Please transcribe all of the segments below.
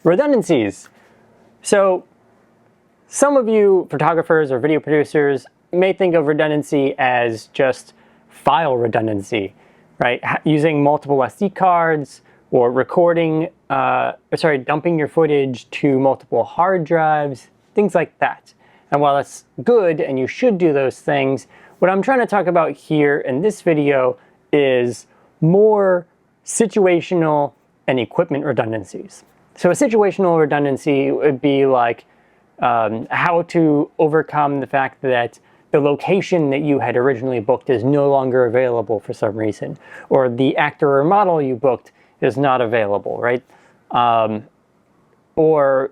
Redundancies. So some of you photographers or video producers may think of redundancy as just file redundancy, right? Using multiple SD cards or dumping your footage to multiple hard drives, things like that. And while that's good and you should do those things, what I'm trying to talk about here in this video is more situational and equipment redundancies. So a situational redundancy would be like how to overcome the fact that the location that you had originally booked is no longer available for some reason, or the actor or model you booked is not available, right? Or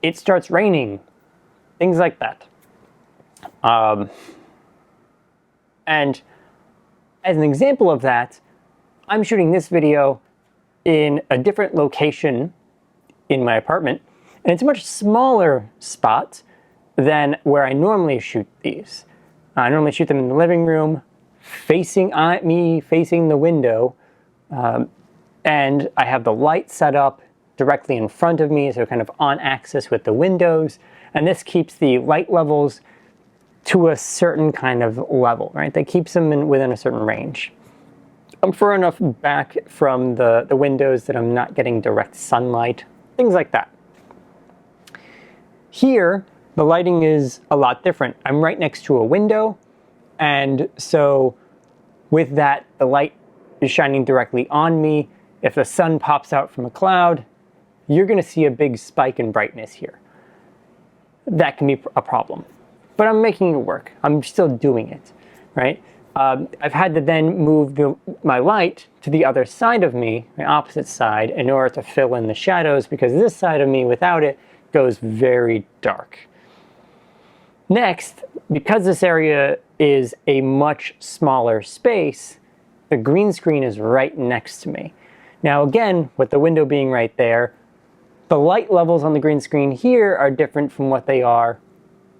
it starts raining, things like that. And as an example of that, I'm shooting this video in a different location in my apartment, and it's a much smaller spot than where I normally shoot these. I normally shoot them in the living room, facing the window, and I have the light set up directly in front of me, so kind of on axis with the windows, and this keeps the light levels to a certain kind of level, right? That keeps them within a certain range. I'm far enough back from the windows that I'm not getting direct sunlight, things like that. Here, the lighting is a lot different. I'm right next to a window, and so with that, the light is shining directly on me. If the sun pops out from a cloud, you're gonna see a big spike in brightness here. That can be a problem, but I'm making it work. I'm still doing it, right? I've had to then move my light to the other side of me, my opposite side, in order to fill in the shadows, because this side of me, without it, goes very dark. Next, because this area is a much smaller space, the green screen is right next to me. Now again, with the window being right there, the light levels on the green screen here are different from what they are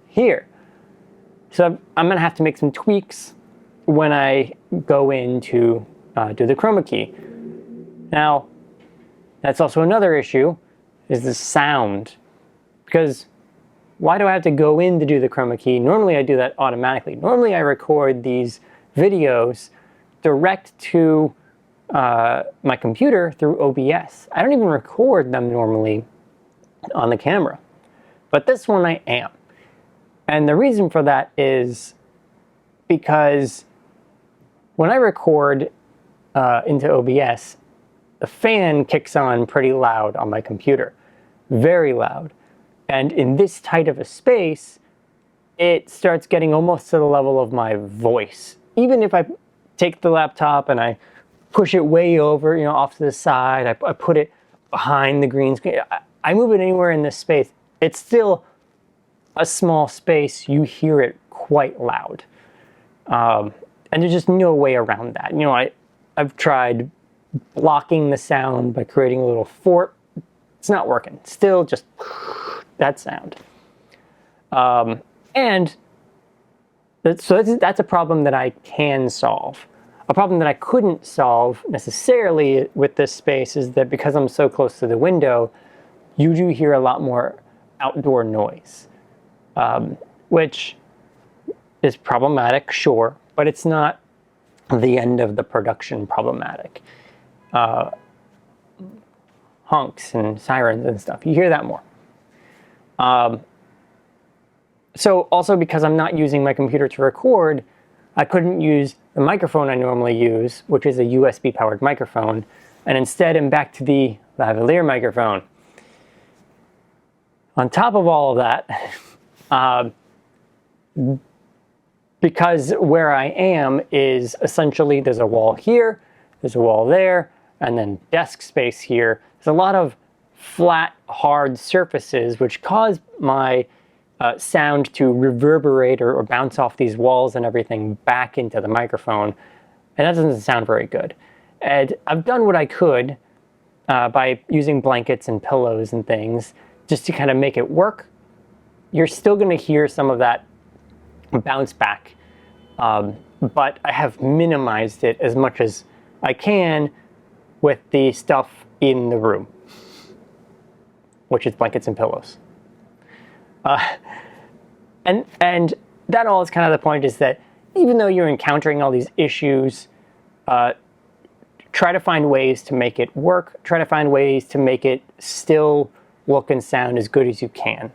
here. So I'm gonna have to make some tweaks when I go in to do the chroma key. Now, that's also another issue, is the sound. Because why do I have to go in to do the chroma key? Normally I do that automatically. Normally I record these videos direct to my computer through OBS. I don't even record them normally on the camera. But this one I am. And the reason for that is because when I record into OBS, the fan kicks on pretty loud on my computer. Very loud. And in this tight of a space, it starts getting almost to the level of my voice. Even if I take the laptop and I push it way over, off to the side, I put it behind the green screen, I move it anywhere in this space, it's still a small space. You hear it quite loud. And there's just no way around that. I've tried blocking the sound by creating a little fort. It's not working. Still just that sound. And so that's a problem that I can solve. A problem that I couldn't solve necessarily with this space is that because I'm so close to the window, you do hear a lot more outdoor noise, which is problematic, sure, but it's not the end of the production problematic. Honks and sirens and stuff, you hear that more. So also because I'm not using my computer to record, I couldn't use the microphone I normally use, which is a USB powered microphone, and instead I'm back to the lavalier microphone. On top of all of that, because where I am is essentially, there's a wall here, there's a wall there, and then desk space here. There's a lot of flat, hard surfaces which cause my sound to reverberate or bounce off these walls and everything back into the microphone, and that doesn't sound very good. And I've done what I could by using blankets and pillows and things just to kind of make it work. You're still going to hear some of that bounce back, but I have minimized it as much as I can with the stuff in the room. which is blankets and pillows. And that all is kind of the point, is that even though you're encountering all these issues, try to find ways to make it work. Try to find ways to make it still look and sound as good as you can.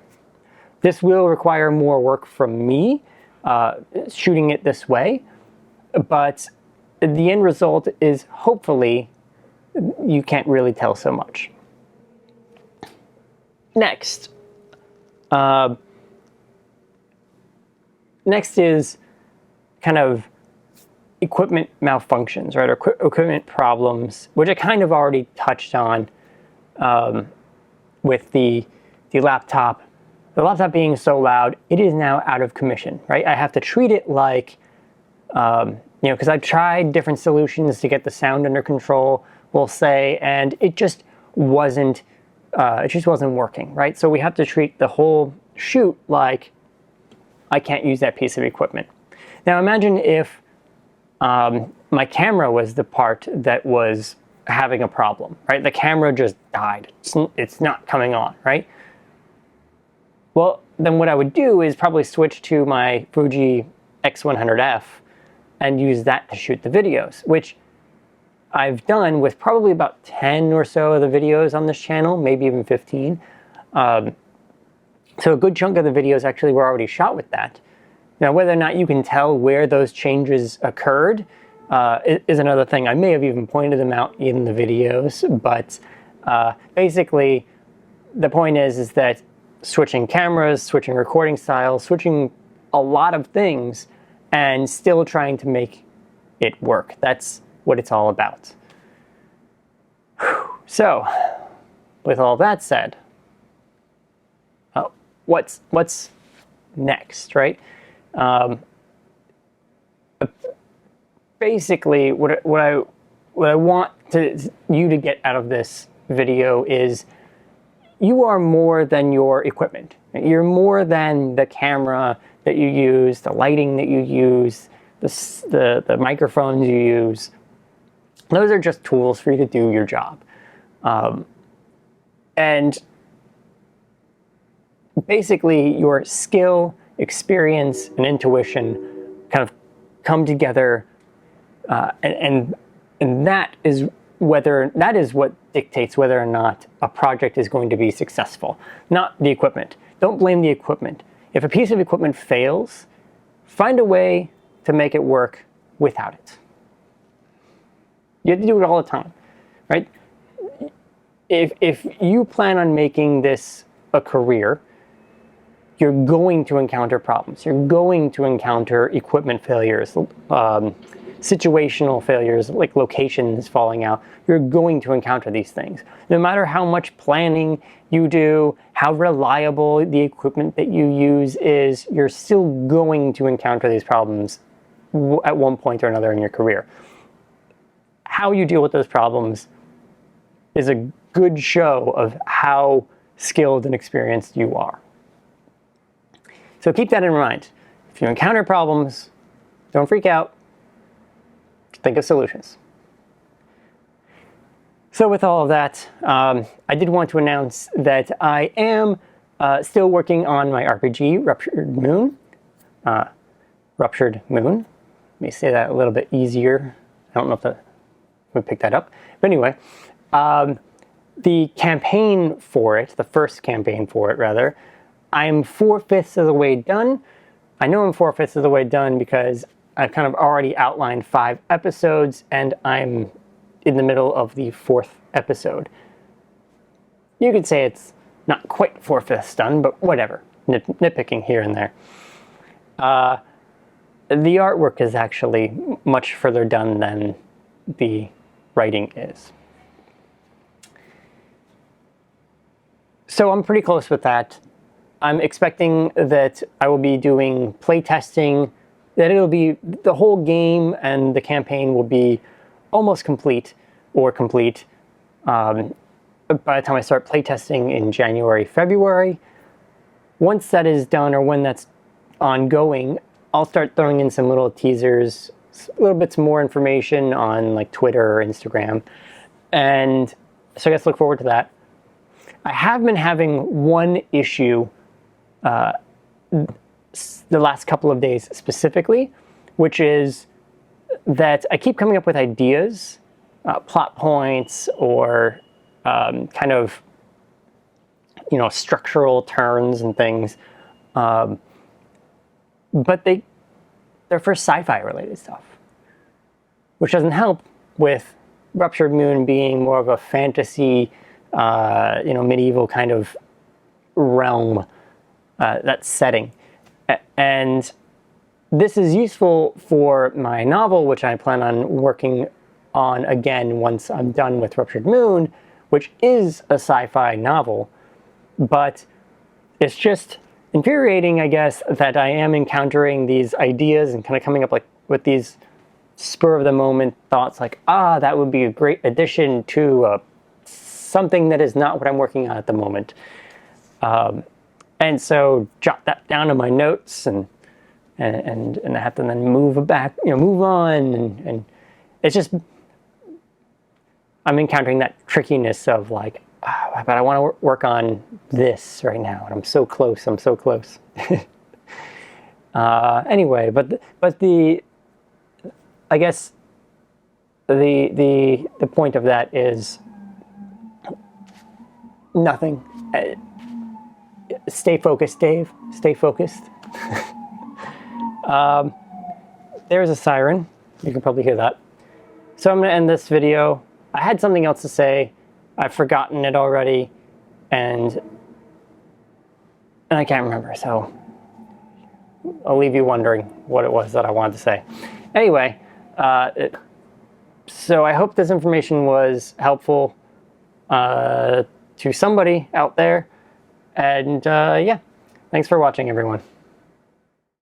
This will require more work from me, shooting it this way, but the end result is hopefully you can't really tell so much. Next. Next is kind of equipment malfunctions, right? Or equipment problems, which I kind of already touched on with the laptop. The laptop being so loud, it is now out of commission, right? I have to treat it like, because I've tried different solutions to get the sound under control, we'll say, and it just wasn't working, right? So we have to treat the whole shoot like I can't use that piece of equipment. Now imagine if my camera was the part that was having a problem, right? The camera just died. It's not coming on, right? Well, then what I would do is probably switch to my Fuji X100F and use that to shoot the videos, which I've done with probably about 10 or so of the videos on this channel, maybe even 15. So a good chunk of the videos actually were already shot with that. Now, whether or not you can tell where those changes occurred is another thing. I may have even pointed them out in the videos, but basically the point is that switching cameras, switching recording styles, switching a lot of things, and still trying to make it work. That's what it's all about. So, with all that said, what's next, right? Basically, what I want you to get out of this video is you are more than your equipment. You're more than the camera that you use, the lighting that you use, the microphones you use. Those are just tools for you to do your job. And basically your skill, experience, and intuition kind of come together, and that is what dictates whether or not a project is going to be successful, not the equipment. Don't blame the equipment. If a piece of equipment fails, find a way to make it work without it. You have to do it all the time, right? If you plan on making this a career, you're going to encounter problems. You're going to encounter equipment failures, situational failures, like locations falling out. You're going to encounter these things. No matter how much planning you do, how reliable the equipment that you use is, you're still going to encounter these problems at one point or another in your career. How you deal with those problems is a good show of how skilled and experienced you are. So keep that in mind. If you encounter problems, don't freak out. Think of solutions. So with all of that, I did want to announce that I am still working on my RPG, Ruptured Moon. Ruptured Moon. Let me say that a little bit easier. I don't know if that would pick that up. But anyway, the campaign for it, the first campaign for it rather, I'm 4/5 of the way done. I know I'm 4/5 of the way done because I've kind of already outlined 5 episodes and I'm in the middle of the 4th episode. You could say it's not quite 4/5 done, but whatever. Nitpicking here and there. The artwork is actually much further done than the writing is. So I'm pretty close with that. I'm expecting that I will be doing play testing, that it'll be the whole game and the campaign will be almost complete or complete by the time I start playtesting in January, February. Once that is done, or when that's ongoing, I'll start throwing in some little teasers, little bits more information on like Twitter or Instagram. And so I guess look forward to that. I have been having one issue the last couple of days specifically, which is that I keep coming up with ideas, plot points, or kind of, structural turns and things, but they're for sci-fi related stuff, which doesn't help with Ruptured Moon being more of a fantasy, medieval kind of realm, that setting. And this is useful for my novel, which I plan on working on again once I'm done with Ruptured Moon, which is a sci-fi novel. But it's just infuriating, I guess, that I am encountering these ideas and kind of coming up with these spur-of-the-moment thoughts like, that would be a great addition to something that is not what I'm working on at the moment. And so jot that down in my notes, and I have to then move on, and it's just, I'm encountering that trickiness of like, but I want to work on this right now, and I'm so close. Anyway, but I guess the point of that is nothing. Stay focused, Dave. Stay focused. There's a siren. You can probably hear that. So I'm going to end this video. I had something else to say. I've forgotten it already, and I can't remember, so I'll leave you wondering what it was that I wanted to say. Anyway, so I hope this information was helpful to somebody out there, and yeah, thanks for watching, everyone.